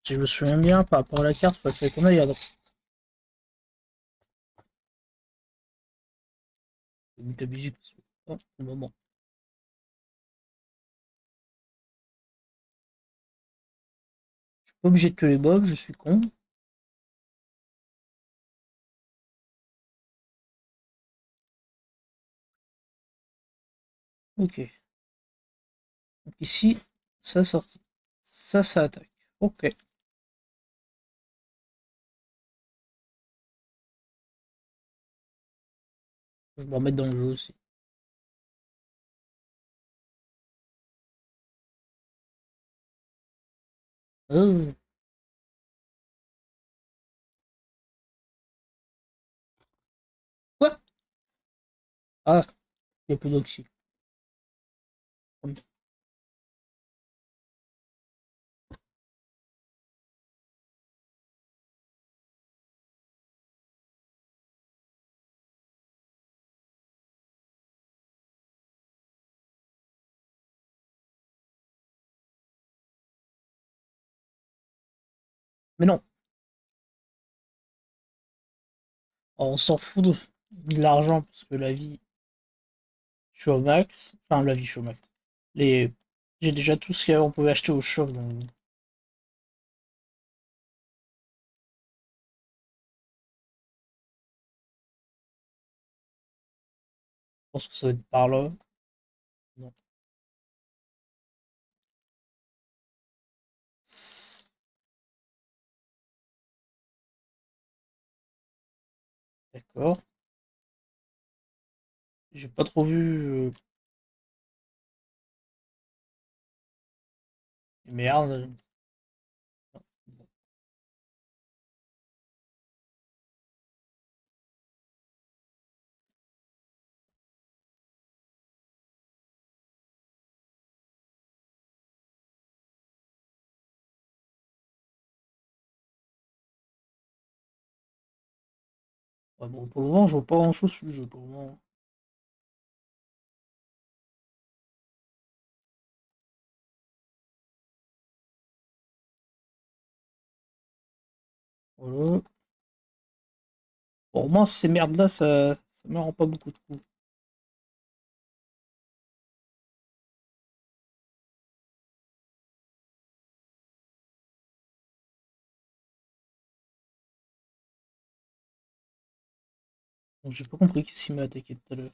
Si je me souviens bien, par rapport à la carte, il fallait qu'on aille à droite. La musique, oh, au moment. Je suis pas obligé de tuer les mobs, je suis con. Ok. Donc ici, ça sortie. Ça attaque. Ok. Je vais me remettre dans le jeu aussi. Oh. Quoi? Ah, il n'y a plus d'oxy. Mais non, on s'en fout de l'argent parce que la vie, je suis au max. Enfin, la vie, je suis au max. Les... J'ai déjà tout ce qu'on pouvait acheter au shop, donc je pense que ça va être par là. Non. D'accord. J'ai pas trop vu. Merde. Ouais, bon, pour le moment, je vois pas grand chose sur le jeu. Pour le moment. Voilà. Bon, au moins, ces merdes-là, ça me rend pas beaucoup de coups. Donc, j'ai pas compris qui s'y m'a attaqué tout à l'heure.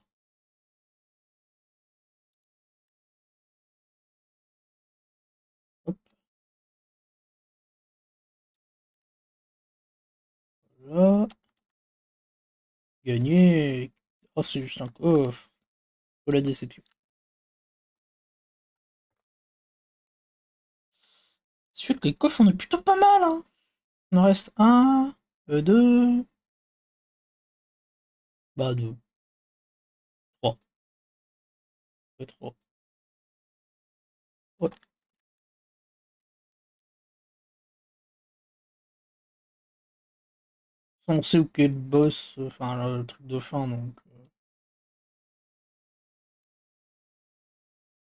Hop, là. Gagné. Oh, c'est juste un coffre. Oh, la déception. C'est sûr que les coffres, on est plutôt pas mal, hein. Il en reste un, deux, bah deux, trois, trois. Ouais. On sait où qu'est le boss, enfin le truc de fin, donc.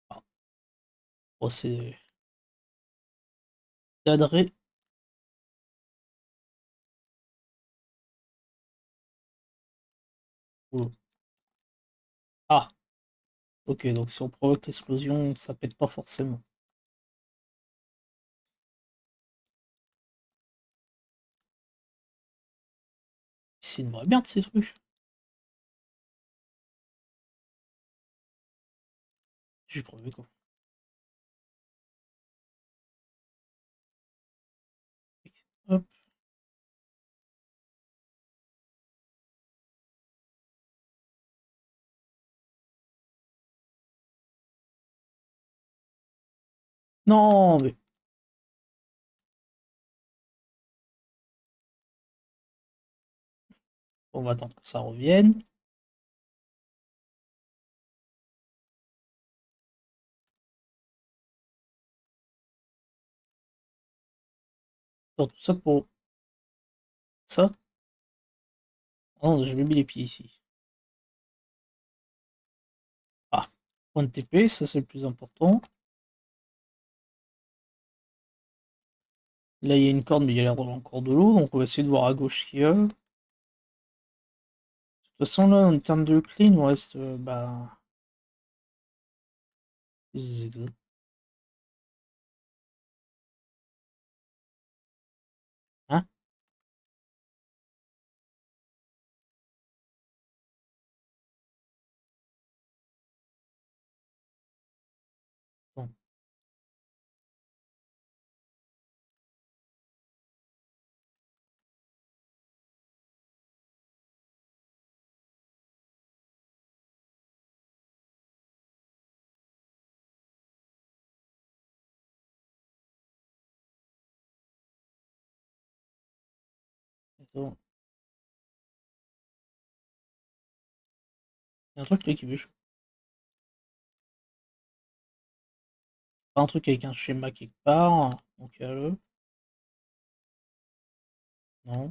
Ah, oh, c'est cadré. Oh. Ah, ok, donc si on provoque l'explosion, ça pète pas forcément. C'est une vraie merde ces trucs. J'ai crevé quoi. Hop. Non, mais on va attendre que ça revienne. Attends, tout ça pour ça. Ah non, j'ai mis les pieds ici. Ah, point de TP, ça c'est le plus important. Là, il y a une corde, mais il y a l'air d'avoir encore de l'eau, donc on va essayer de voir à gauche ce qu'il y a. De toute façon, là, en termes de clé, il nous reste, bah... zigzag. Hein? Attends. Attends. Il y a un truc là qui bouge. Pas un truc avec un schéma quelque part. Donc, le... Non.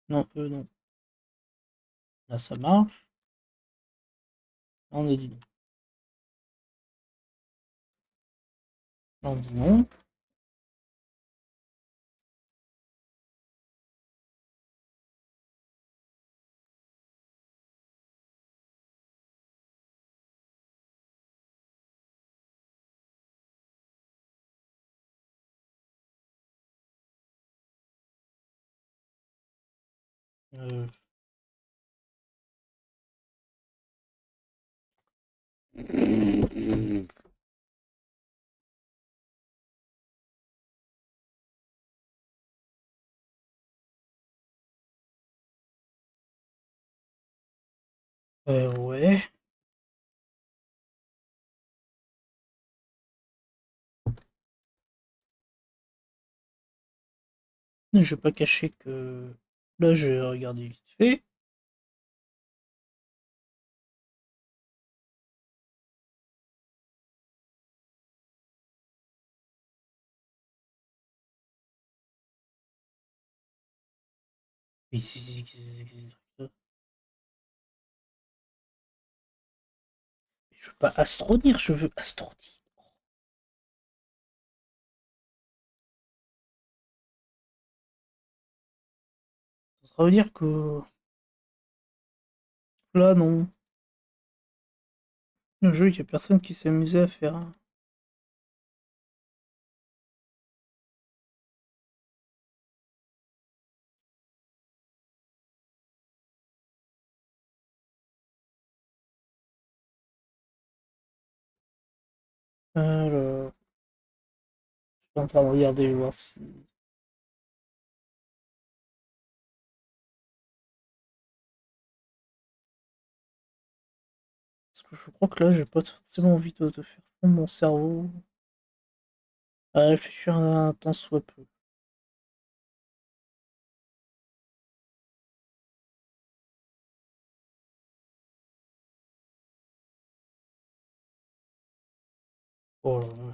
Non, non. Là, ça marche. Là, on a dit non. Là, on dit non. Euh... ouais. Je vais pas cacher que... Là, je vais regarder vite fait. Je veux pas astronir, je veux astronir. Ça veut dire que là, non. Le jeu, il y a personne qui s'est amusé à faire. Alors, je suis en train de regarder, voir si. Parce que je crois que là, j'ai pas forcément envie de faire fondre mon cerveau à réfléchir un temps soit peu. Oh là là,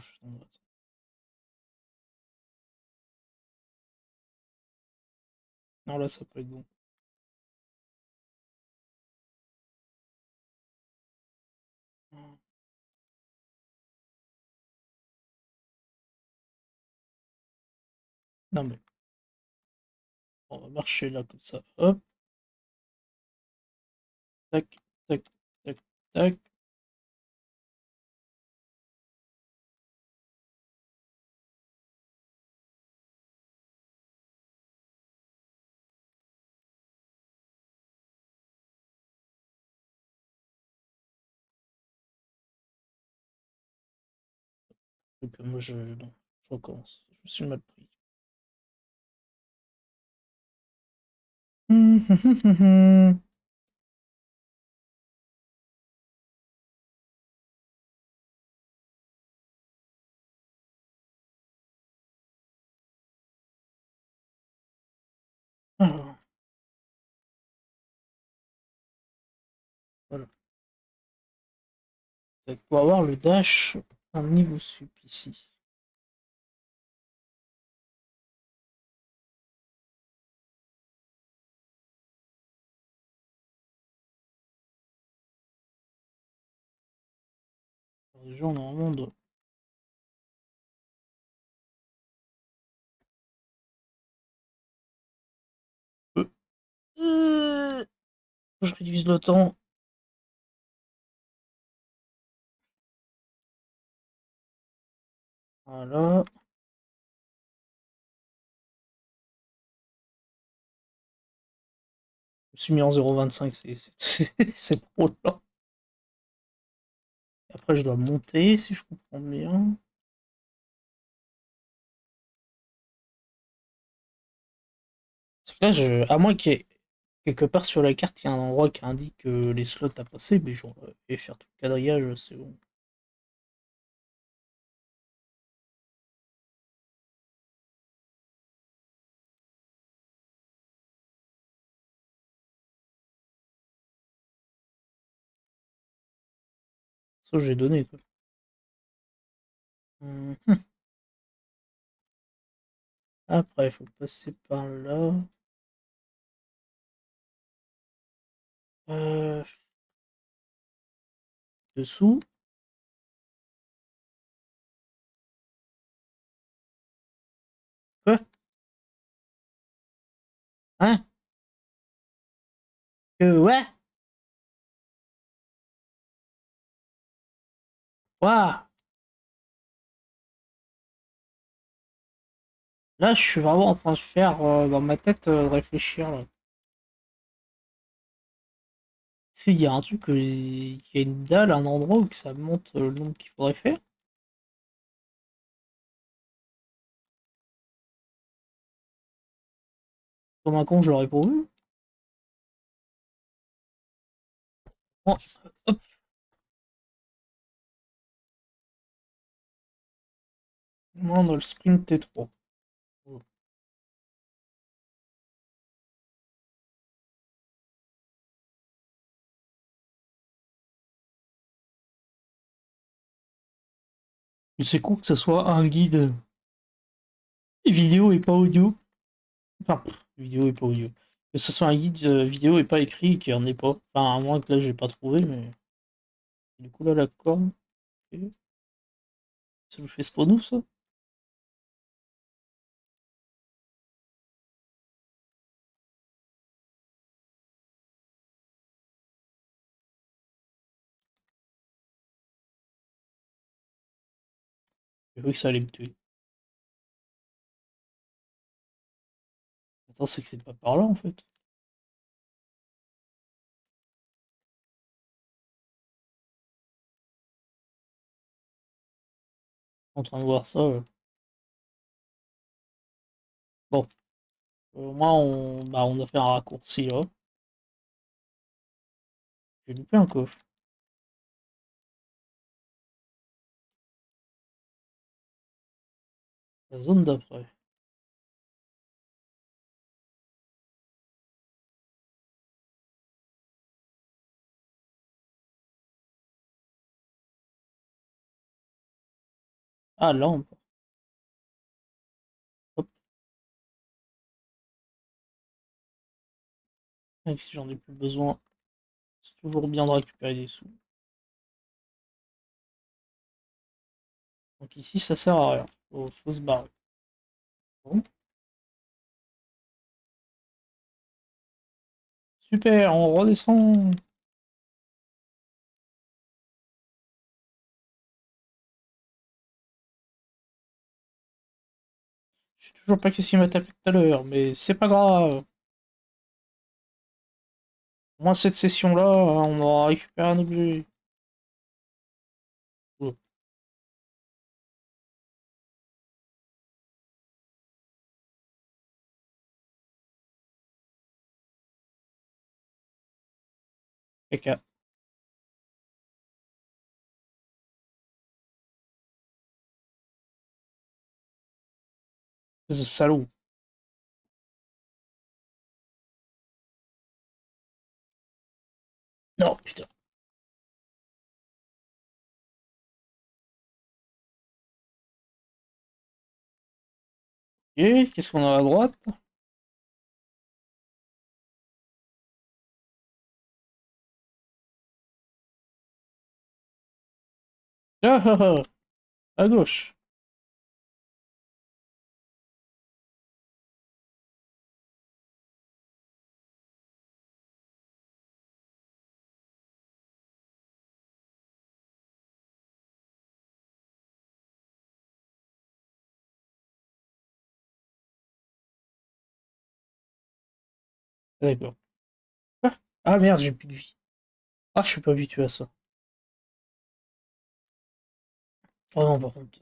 non, là, ça peut être bon. Non, mais on va marcher là comme ça. Hop, tac, tac, tac, tac. Donc, moi, non, je recommence. Je me suis mal pris. Alors, voilà. Pour avoir le dash un niveau sup ici. Alors, déjà, normalement, on doit... Je réduise le temps. Voilà. Je me suis mis en 0,25, c'est trop lent. Après, je dois monter, si je comprends bien. Parce que là, à moins qu'il y ait quelque part sur la carte, il y a un endroit qui indique les slots à passer, mais je vais faire tout le quadrillage, c'est bon. Ça, j'ai donné, quoi. Mhm. Après, il faut passer par là. Euh, dessous. Quoi? Hein? Ouais? Waouh! Là, je suis vraiment en train de faire, dans ma tête, réfléchir, là. Est-ce qu'il y a un truc, qu'il y a une dalle, un endroit où que ça monte le nombre qu'il faudrait faire? Comme un con, je l'aurais pas vu. Oh, hop, moi, dans le sprint T3. Mais c'est cool que ce soit un guide vidéo et pas audio. Enfin, vidéo et pas audio. Que ce soit un guide vidéo et pas écrit, qu'il n'y en ait pas. Enfin, à moins que là, j'ai pas trouvé, mais... Du coup, là, la corne... ok. Ça nous fait spawn ouf, ça? J'ai cru que ça allait me tuer. Attends, c'est que c'est pas par là, en fait. En train de voir ça. Bon, au moins, on a fait un raccourci, là. J'ai loupé un coffre. La zone d'après. Ah, là, on peut. Hop. Même si j'en ai plus besoin, c'est toujours bien de récupérer des sous. Donc ici, ça sert à rien. Faut se barrer. Bon. Super, on redescend. Je sais toujours pas qu'est-ce qui m'a tapé tout à l'heure, mais c'est pas grave. Au moins cette session-là, on aura récupéré un objet. Oh, caca. Ce salaud. Non, putain. Et qu'est-ce qu'on a à droite? Ah ah ah, à gauche. D'accord. Ah, ah, merde, j'ai plus de vie. Ah, je suis pas habitué à ça. Oh non, par contre.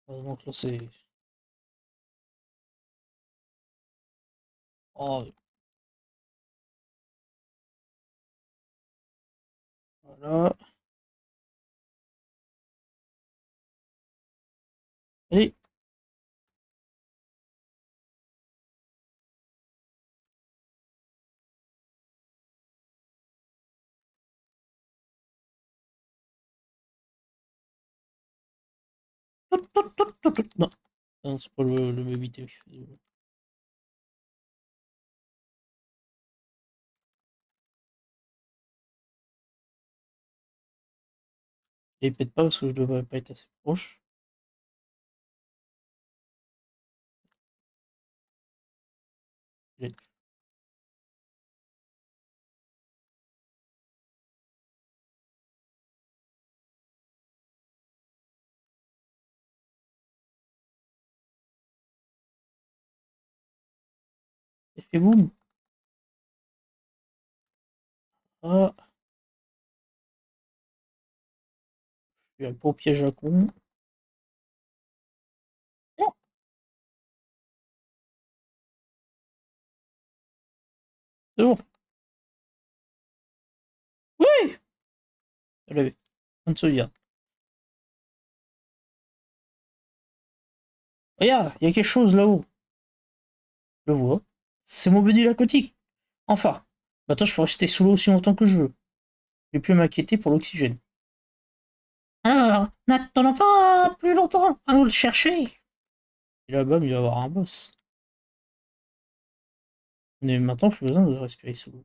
Donc là, c'est. Oh, voilà. Allez. Non, non c'est pas le baby TV. Et peut-être pas parce que je devrais pas être assez proche. J'ai fait boum. Ah, je suis un beau piège à con. Oh, c'est bon. Oui! Elle avait. On se regarde. Regarde, il y a quelque chose là-haut. Je le vois. C'est mon bedule aquatique. Enfin. Maintenant, je peux rester sous l'eau aussi longtemps que je veux. Je vais plus m'inquiéter pour l'oxygène. Alors, n'attendons pas plus longtemps. Allons le chercher. Et là-bas, il va y avoir un boss. Mais maintenant, plus besoin de respirer sous l'eau.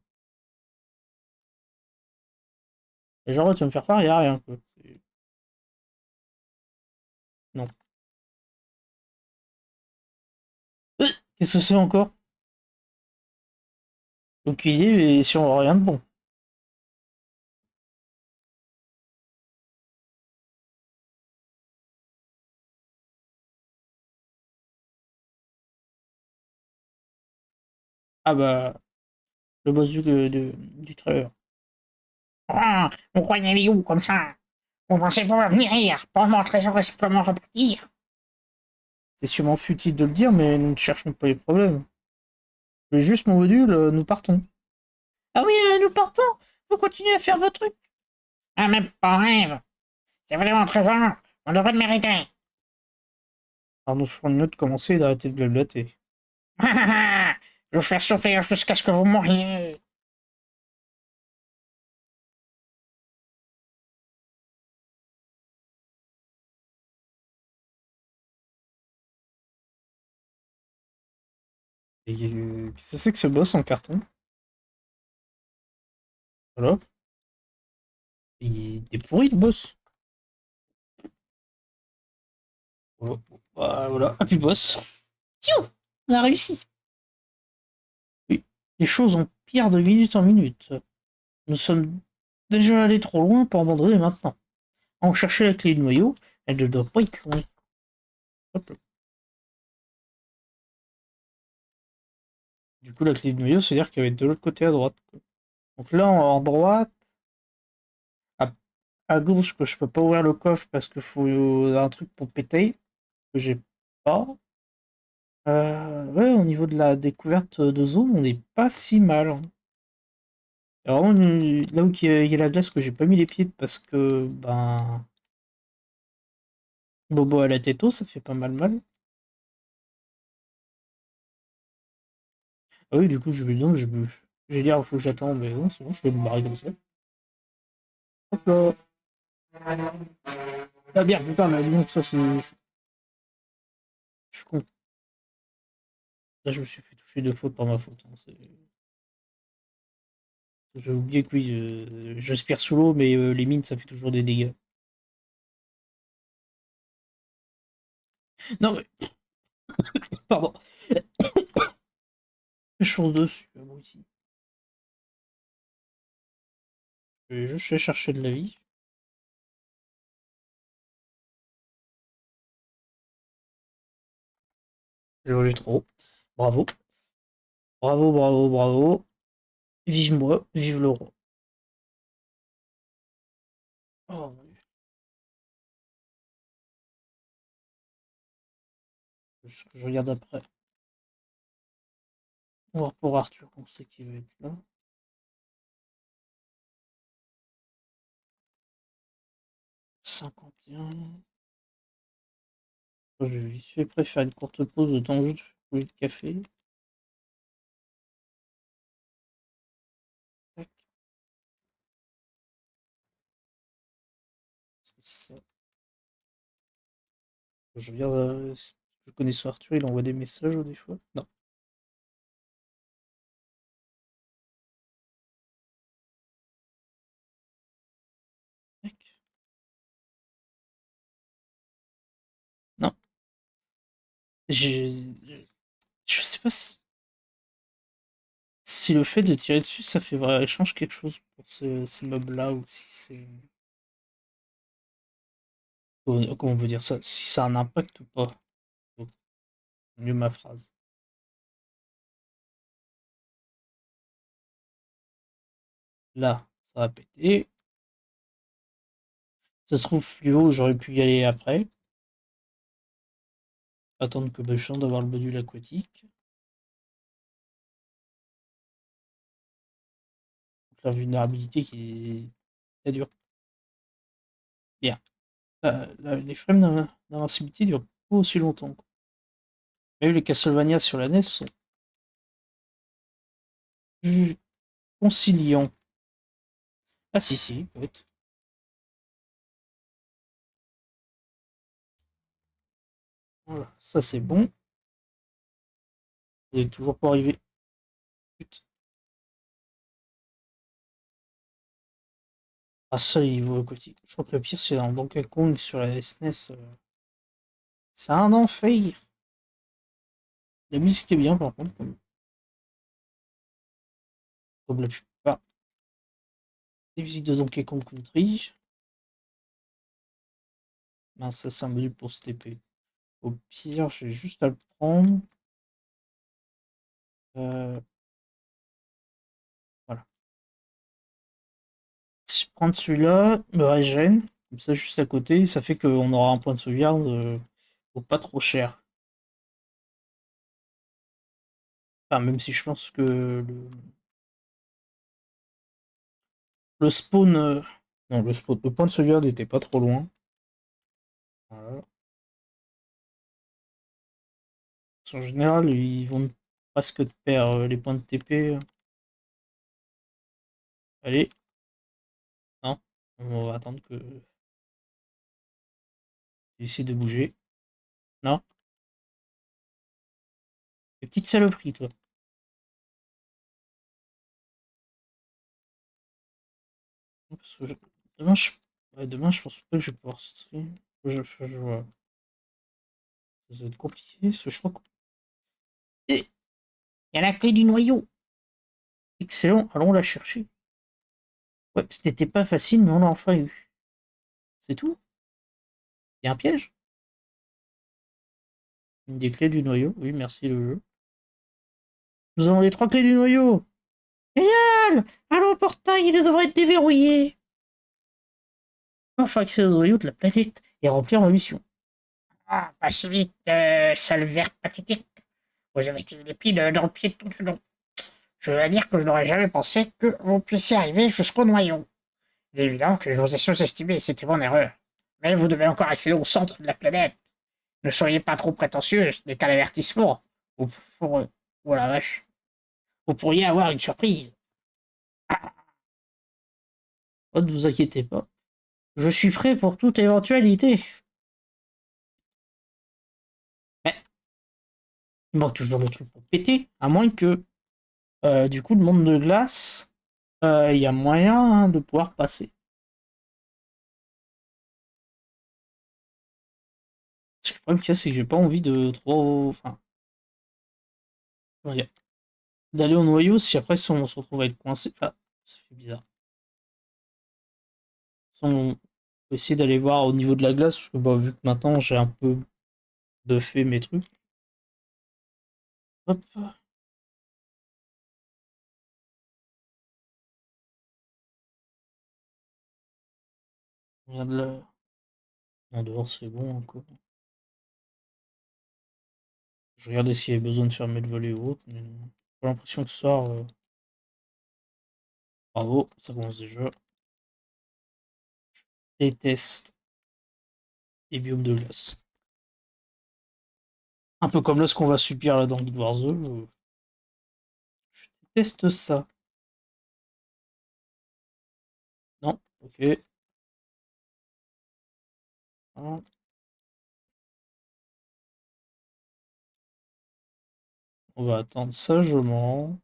Et genre là, tu vas me faire croire, il n'y a rien, quoi. Non. Qu'est-ce que c'est encore? Aucune idée, mais si on voit rien de bon. Ah bah, le boss du trailer. Ah, vous croyez aller où comme ça? Vous pensez pouvoir venir pour mon trésor et simplement repartir? C'est sûrement futile de le dire, mais nous ne cherchons pas les problèmes. Je veux juste mon module, nous partons. Ah oui, nous partons. Vous continuez à faire vos trucs. Ah, même pas en rêve. C'est vraiment un trésor. On devrait le mériter. Alors nous ferons mieux de commencer et d'arrêter de blablater. Ah, ah, ah. Je vais vous faire souffrir jusqu'à ce que vous mouriez. Et qu'est-ce que c'est que ce boss en carton? Voilà. Il est pourri le boss. Voilà. Voilà. Ah, puis boss. Tiou, on a réussi. Oui. Les choses empirent de minute en minute. Nous sommes déjà allés trop loin pour abandonner maintenant. On cherchait la clé du noyau. Elle ne doit pas être loin. Hop là. Du coup, la clé du noyau, c'est-à-dire qu'elle va être de l'autre côté à droite, quoi. Donc là, en droite, à, à gauche, que je peux pas ouvrir le coffre parce qu'il faut un truc pour péter, que j'ai pas. Ouais, au niveau de la découverte de zone, on n'est pas si mal, hein. Alors, là où il y a la glace que j'ai pas mis les pieds parce que, ben, Bobo à la tête, ça fait pas mal mal. Ah oui, du coup, non, je vais dire, il faut que j'attends, mais non, c'est bon, je vais me barrer comme ça. Hop là. Ah bien, putain, mais donc ça, c'est. Je suis con. Là, je me suis fait toucher 2 fois par ma faute. Hein, j'ai oublié que oui, j'aspire sous l'eau, mais les mines, ça fait toujours des dégâts. Non, mais. Pardon. Chose dessus, moi aussi. Je vais juste chercher de la vie. J'ai volé trop. Bravo. Bravo, bravo, bravo. Vive moi, vive le roi. Oh mon dieu. Je regarde après. On va voir pour Arthur, on sait qu'il va être là. Cinquante et un. Je vais vite fait faire une courte pause de temps juste pour le café. Tac. Ça. Je regarde. Si je connais son Arthur, il envoie des messages des fois. Non. Tac. Non. Je sais pas si le fait de tirer dessus, ça fait vrai, change quelque chose pour ces meubles-là, ou si c'est. Comment on peut dire ça? Si ça a un impact ou pas. Donc, mieux ma phrase. Là, ça va péter. Ça se trouve plus haut, j'aurais pu y aller après. Attendre que je chante d'avoir le module aquatique. Donc, la vulnérabilité qui est très dure. Bien. Les frames d'invincibilité durent pas aussi longtemps. Même les Castlevania sur la NES sont plus conciliants. Ah si, si, peut-être. Voilà, ça c'est bon. Il est toujours pas arrivé. Putain. Ah ça, il vaut aquatique. Je crois que le pire, c'est dans Donkey Kong sur la SNES. C'est un enfer. La musique est bien, par contre, comme la plupart des musiques de Donkey Kong Country. Mince, ça, c'est un module pour se TP. Au pire, j'ai juste à le prendre. Euh, voilà. Si je prends celui-là, me régène, comme ça, juste à côté, ça fait qu'on aura un point de sauvegarde pour pas trop cher. Enfin, même si je pense que le spawn. Non, le spawn. Le point de sauvegarde n'était pas trop loin. Voilà. En général, ils vont presque te perdre les points de TP. Allez, non. On va attendre que. Essayer de bouger. Non. Les petites saloperies, toi. Parce que demain, ouais, demain, je pense pas que je vais pouvoir stream. Vois. Ça va être compliqué, parce que je crois que. Il y a la clé du noyau. Excellent, allons la chercher. Ouais, c'était pas facile, mais on l'a enfin eu. C'est tout? Il y a un piège? Une des clés du noyau. Oui, merci le jeu. Nous avons les 3 clés du noyau. Génial! Allô, portail, il devrait être déverrouillé. Enfin accéder au noyau de la planète et remplir ma mission. Ah, pas si vite, sale vert pathétique. Vous avez été les pieds dans le pied tout du long. Je dois dire que je n'aurais jamais pensé que vous puissiez arriver jusqu'au noyau. Il est évident que je vous ai sous-estimé, c'était mon erreur. Mais vous devez encore accéder au centre de la planète. Ne soyez pas trop prétentieux, n'est qu'un avertissement. Ou pour eux. Oh la vache. Vous pourriez avoir une surprise. Oh, ne vous inquiétez pas. Je suis prêt pour toute éventualité. Mais il manque toujours le truc pour péter, à moins que, du coup, le monde de glace, il y a moyen hein, de pouvoir passer. Le problème qu'il y a, c'est que j'ai pas envie de trop... Enfin, ouais, d'aller au noyau si après si on se retrouve à être coincé. Ah, ça fait bizarre. Si on peut essayer d'aller voir au niveau de la glace, parce que bah, vu que maintenant j'ai un peu buffé mes trucs. Hop. Regarde là. En dehors, c'est bon encore. Je regardais s'il y avait besoin de fermer le volet ou autre, mais j'ai l'impression que ce soir, bravo, ça commence déjà. Je déteste les biomes de glace. Un peu comme là ce qu'on va subir là dans Guild Wars 2. Je déteste ça. Non, ok. Hein. On va attendre sagement.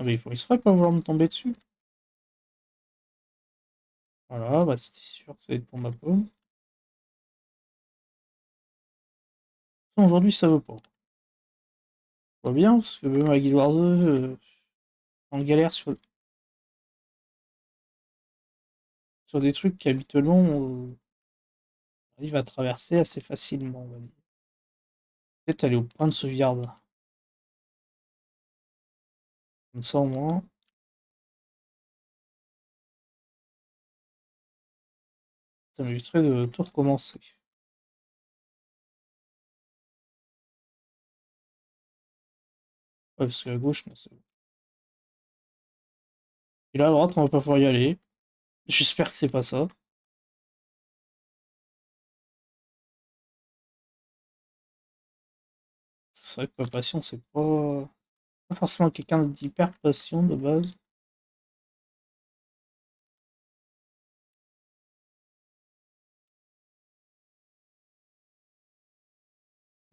Ah mais il faut exprès pas vouloir me tomber dessus. Voilà, bah c'était sûr que ça allait être pour ma pomme. Aujourd'hui ça veut pas. Pas bien, parce que même à Guild Wars 2, on galère sur des trucs qui habituellement on arrive à traverser assez facilement, on va dire. Peut-être aller au point de sauvegarde. Comme ça au moins. Ça m'éviterait de tout recommencer. Ouais, parce qu'à gauche, non, c'est bon. Et là, à droite, on va pas pouvoir y aller. J'espère que c'est pas ça. C'est vrai que ma passion, c'est pas forcément quelqu'un d'hyper patient de base.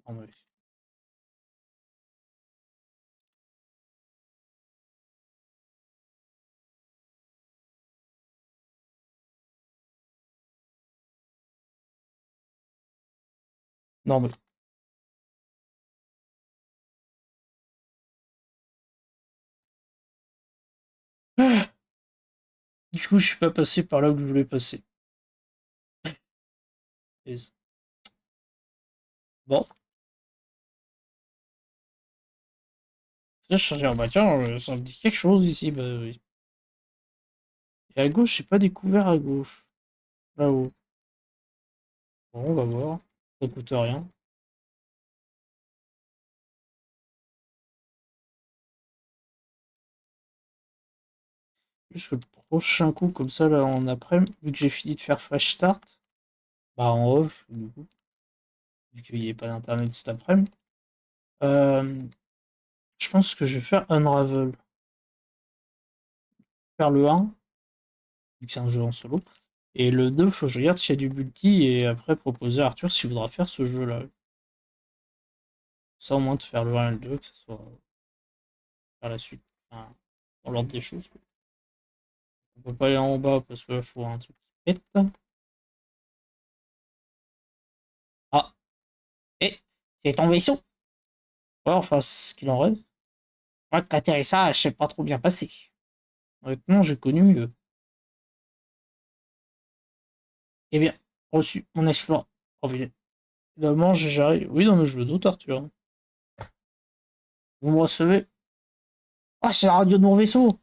Non, mais... Non, mais... Du coup, je suis pas passé par là où je voulais passer. Et bon. Là, je suis dire, bah tiens, ça me dit quelque chose ici. Bah oui. Et à gauche, j'ai pas découvert à gauche. Là-haut. Bon, on va voir. Ça coûte rien. Juste que le prochain coup, comme ça, là, en après, vu que j'ai fini de faire Flash Start, bah en off, du coup, vu qu'il n'y ait pas d'internet cet après-midi, euh, je pense que je vais faire Unravel. Faire le 1, vu que c'est un jeu en solo. Et le 2, faut que je regarde s'il y a du multi et après proposer à Arthur s'il voudra faire ce jeu-là. Ça, au moins, de faire le 1 et le 2, que ce soit par la suite. Enfin, dans l'ordre des choses, quoi. On peut pas aller en bas parce qu'il faut un truc qui pète. Ah, et c'est ton vaisseau. Ouais, enfin, ce qu'il en reste. Moi, que l'atterrissage s'est pas trop bien passé. Honnêtement, j'ai connu mieux. Eh bien, reçu, on explore. Oh, évidemment, j'arrive. Oui, non, mais je le doute, Arthur. Vous me recevez? Ah, c'est la radio de mon vaisseau.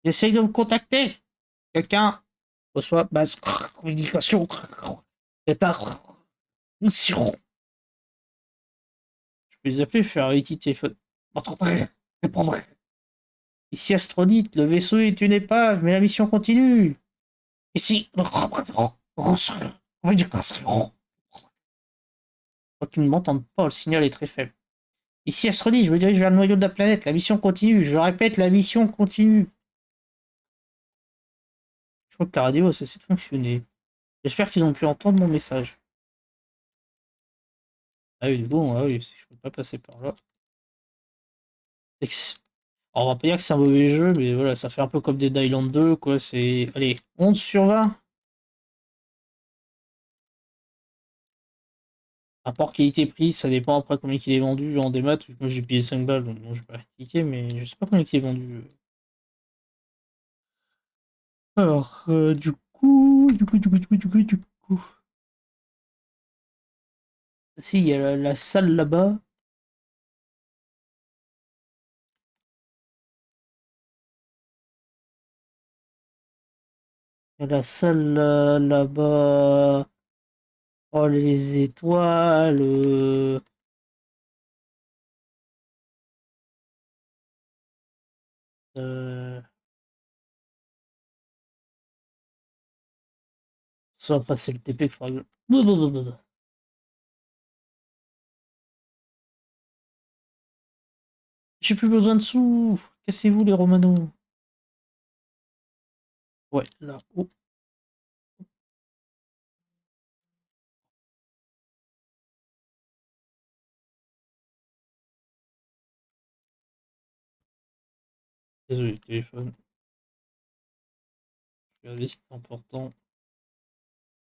Essaye de me contacter. Quelqu'un reçoit base communication. C'est un mission. Je peux les appeler, faire IT téléphone. m'entendrez répondre. Ici Astronite, le vaisseau est une épave, mais la mission continue. Ici, le représentant communication. Quoi qu'ils ne m'entendent pas, le signal est très faible. Ici Astronite, je me dirige vers le noyau de la planète. La mission continue. Je répète, la mission continue. Je crois que la radio a cessé de fonctionner. J'espère qu'ils ont pu entendre mon message. Ah oui, bon, ah oui, je peux pas passer par là. Alors, on va pas dire que c'est un mauvais jeu, mais voilà, ça fait un peu comme Dead Island 2, quoi. C'est. Allez, 11 sur 20. Rapport qualité-prix, ça dépend après combien il est vendu en démat. Moi j'ai payé 5 balles, donc bon, je vais pas critiquer, mais je sais pas combien il est vendu. Alors, du coup. Si, il y a la salle là-bas. Il y a la salle là-bas. Oh, les étoiles. Euh, Ça, après, c'est le TP qu'il faudra que j'ai plus besoin de sous. Cassez-vous, les Romanos. Ouais, là. Oh, désolé, téléphone. Regardez, c'est important.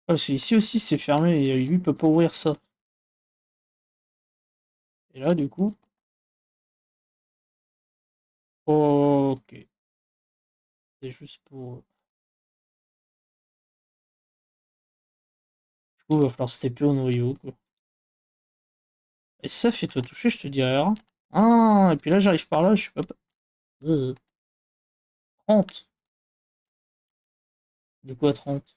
Ah, parce qu'ici aussi, c'est fermé et lui, il peut pas ouvrir ça. Et là, du coup. Ok. C'est juste pour. Du coup, il va falloir se TP au noyau, quoi. Et ça, fais-toi toucher, je te dirai rien. Ah, et puis là, j'arrive par là, je suis pas. 30. De quoi 30?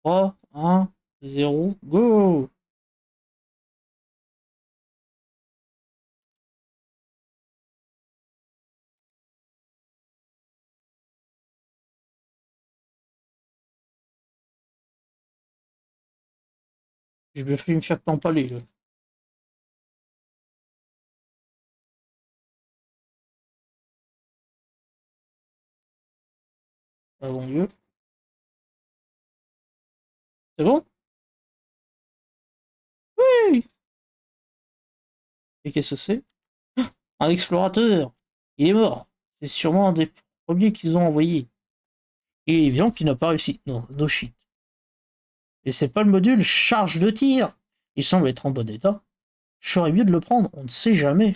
3, 1, 0, go! Je vais me faire pampaler, là. Ça va mieux. C'est bon? Oui! Et qu'est-ce que c'est? Un explorateur! Il est mort. C'est sûrement un des premiers qu'ils ont envoyé. Et il est évident qu'il n'a pas réussi. Non, no shit. Et c'est pas le module charge de tir. Il semble être en bon état. Je ferais mieux de le prendre, on ne sait jamais.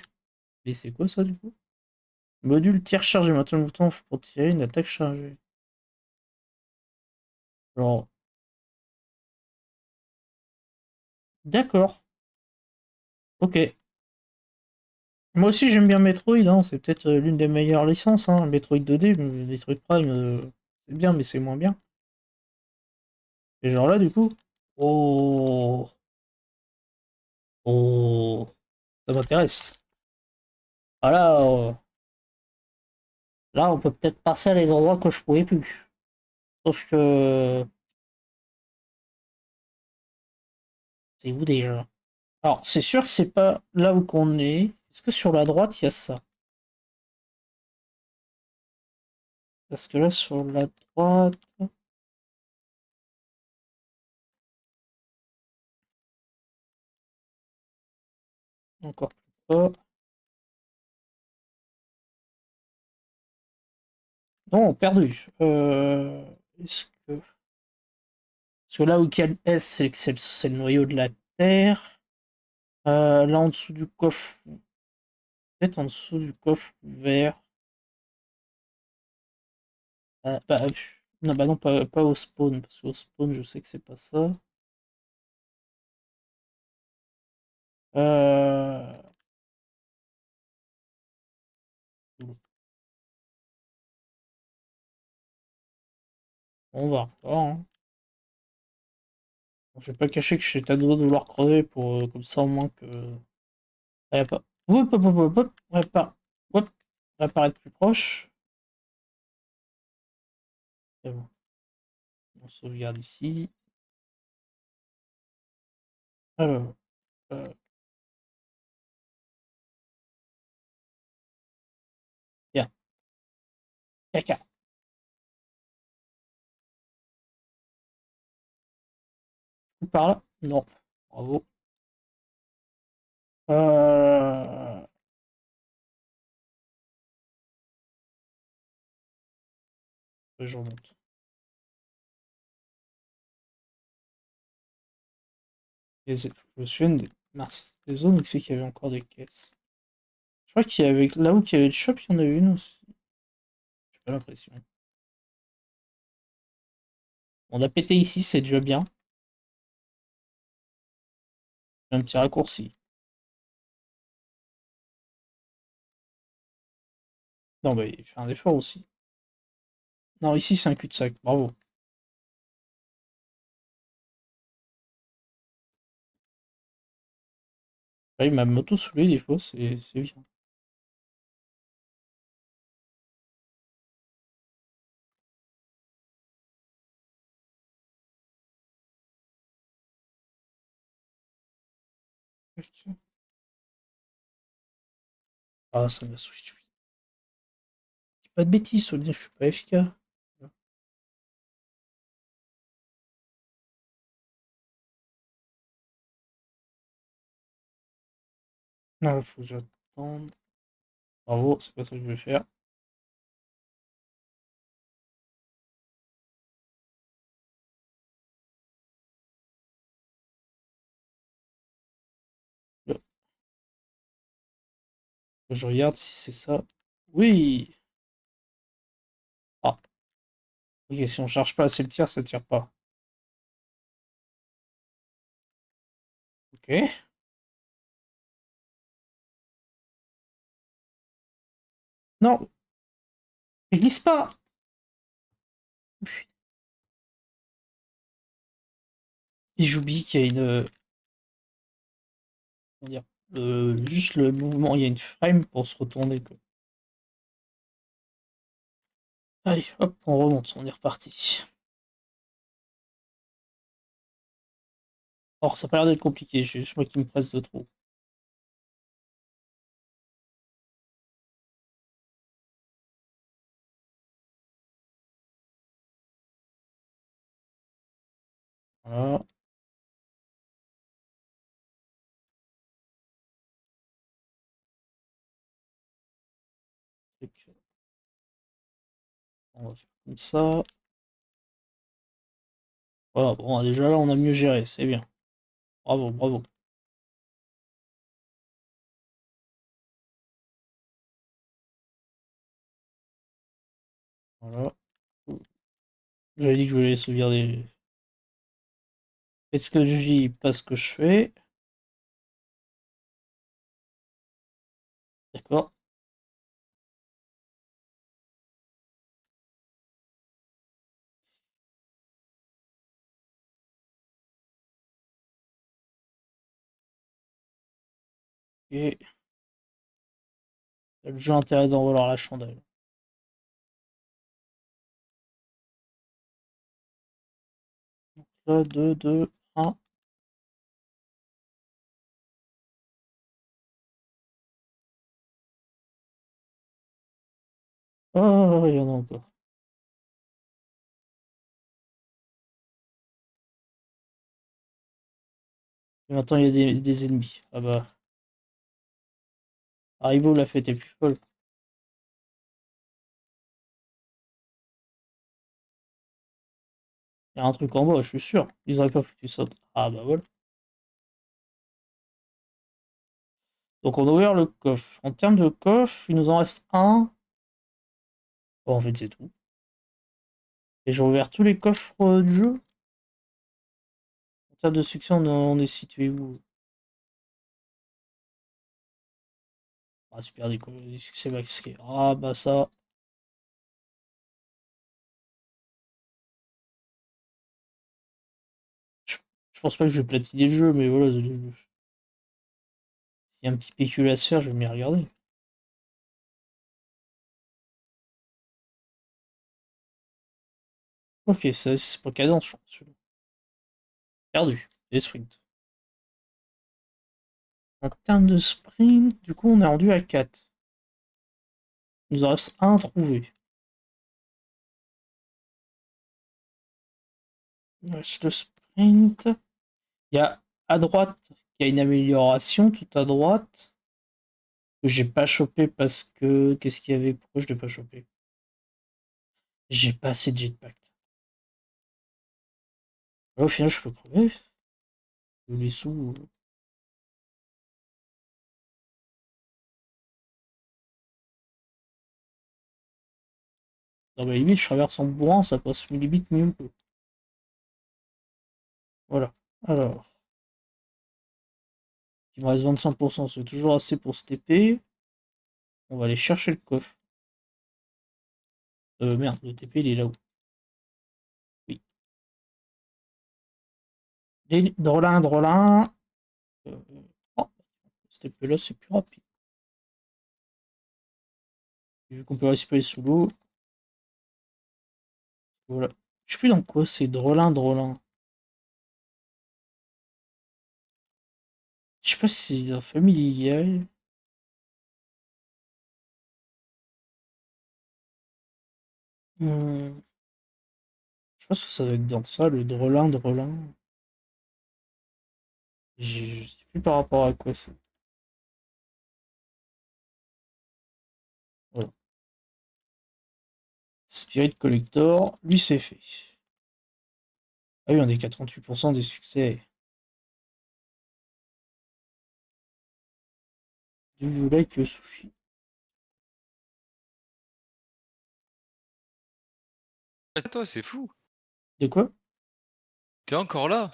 Et c'est quoi ça du coup? Module tir chargé, maintenant le bouton pour tirer une attaque chargée. Alors, d'accord. Ok. Moi aussi j'aime bien Metroid, hein. C'est peut-être l'une des meilleures licences, hein. Metroid 2D, mais Metroid Prime, c'est bien, mais c'est moins bien. Et genre là du coup. Oh. Oh. Ça m'intéresse. Ah là, là, on peut peut-être passer à les endroits que je pouvais plus. Sauf que. C'est où déjà? Alors, c'est sûr que c'est pas là où qu'on est. Est-ce que sur la droite, il y a ça? Parce que là, sur la droite, encore plus bas. Non, perdu. Est-ce que... Parce que là où il y a le S, c'est le noyau de la Terre. Là, en dessous du coffre... Peut-être en dessous du coffre vert. Non, bah non, pas au spawn. Parce qu'au spawn, je sais que c'est pas ça. Euh... On va voir, hein. Bon, je vais pas cacher que je suis à deux doigts de vouloir crever pour comme ça au moins que. Ah, y a pas. Hop, hop, hop, hop, hop, hop, on va paraître plus proche. C'est bon. On sauvegarde ici. Alors, euh, tiens, caca. Par là? Non. Bravo. Euh... Je remonte. Je me souviens des zones où c'est qu'il y avait encore des caisses. Je crois qu'il y avait là où il y avait le shop, il y en a une aussi. J'ai pas l'impression. On a pété ici, c'est déjà bien. Un petit raccourci. Non, bah, il fait un effort aussi. Non, ici, c'est un cul-de-sac. Bravo. Oui, ma moto saoulée, des fois, c'est bien. Ah, ça m'a saoulé. Dis pas de bêtises, Sonia, je suis pas efficace. Non, faut que j'attende. Bravo, c'est pas ça que je vais faire. Là, je regarde si c'est ça. Oui! Ah, ok, si on charge pas assez le tir, ça tire pas. Ok. Non, il glisse pas! Et j'oublie qu'il y a une. Comment dire? Juste le mouvement, il y a une frame pour se retourner, quoi. Allez, hop, on remonte, on est reparti. Or, ça a pas l'air d'être compliqué, j'ai juste moi qui me presse de trop. Voilà. On va faire comme ça. Voilà, bon, déjà là, on a mieux géré, c'est bien. Bravo, bravo. Voilà. J'avais dit que je voulais sauvegarder. Est-ce que je dis pas ce que je fais? D'accord. Et le jeu a intérêt d'envoler la chandelle. Là, 2, 2, 1. Oh, il y en a encore. Et maintenant, il y a des ennemis. Ah bah. Haribo, la fête est plus folle. Il y a un truc en bas, je suis sûr. Ils auraient pas foutu ça. Ah bah voilà. Donc on a ouvert le coffre. En termes de coffre, il nous en reste un. Bon, en fait, c'est tout. Et j'ai ouvert tous les coffres du jeu. En termes de succès, on est situé où? Ah, super, des succès masqués. Ah bah ça. Je, je pense pas que je vais platiner le jeu, mais voilà. S'il y a un petit pécule à se faire, je vais m'y regarder. Ok, ça c'est pas cadence, je pense. Perdu. Et sprint. En termes de sprint, du coup, on est rendu à 4. Il nous en reste un à trouver. Il reste le sprint. Il y a à droite, il y a une amélioration tout à droite. Que j'ai pas chopé parce que. Qu'est-ce qu'il y avait? Pourquoi je l'ai pas chopé? J'ai pas assez de jetpack. Ouais, au final, je peux crever. Les sous. Non, bah, limite, je traverse en bourrin, ça passe limite mieux. Voilà. Alors, il me reste 25%, c'est toujours assez pour se TP. On va aller chercher le coffre. Merde, le TP, il est là-haut. Oui. Drolin, drolin. Euh, oh, ce TP-là, c'est plus rapide. Vu qu'on peut respirer sous l'eau. Voilà. Je sais plus dans quoi c'est drolin, drolin. Je sais pas si c'est dans familial. Hmm, je pense que ça doit être dans ça, le drolin, drolin. Je sais plus par rapport à quoi c'est. Voilà. Spirit Collector, lui c'est fait. Ah oui, on est qu'à 38% des succès. Du like sushi. Toi, c'est fou. De quoi? T'es encore là.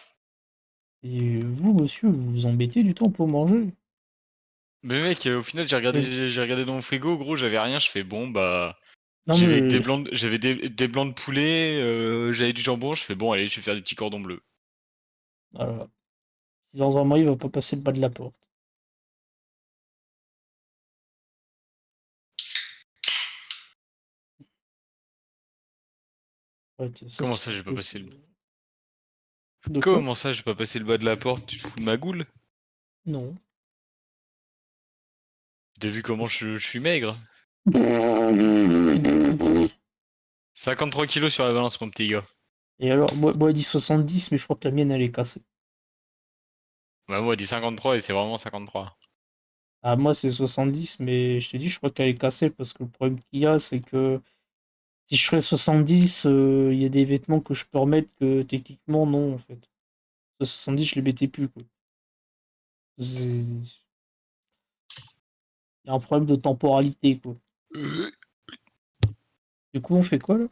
Et vous, monsieur, vous vous embêtez du temps pour manger? Mais mec, au final, j'ai regardé dans mon frigo, gros, j'avais rien. Je fais bon, bah, Non mais j'avais des blancs de poulet, j'avais du jambon. Je fais bon, allez, je vais faire des petits cordons bleus. voilà. Si dans un mois il va pas passer le bas de la porte. Ouais, ça Comment c'est ça, j'ai pas passé le... De quoi? Comment ça, j'ai pas passé le bas de la porte? Tu te fous de ma goule? Non. T'as vu comment je suis maigre? 53 kilos sur la balance, mon petit gars. Et alors, moi il dit 70, mais je crois que la mienne elle est cassée. Bah, moi, elle dit 53 et c'est vraiment 53. Ah, moi c'est 70, mais je te dis, je crois qu'elle est cassée parce que le problème qu'il y a, c'est que si je ferais 70, il y a des vêtements que je peux remettre que techniquement non en fait. 70, je les mettais plus quoi. Il y a un problème de temporalité quoi. Du coup, on fait quoi là?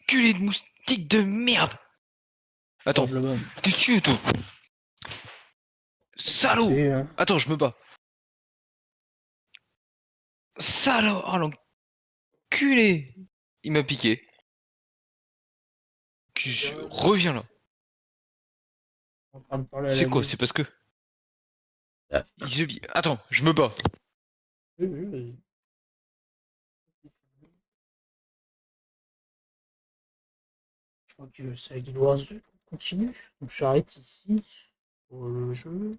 Culé de moustique de merde! Oh, Attends, là-bas. qu'est-ce que tu veux, toi? Salaud! Et, Attends, je me bats. Salaud! Oh, l'enculé! Il m'a piqué. Reviens là. en train de parler à C'est la quoi? maison. C'est parce que... Attends, je me bats. Oui, oui, vas-y. Je crois que c'est à Guilloise qu'on continue. Donc j'arrête ici pour le jeu.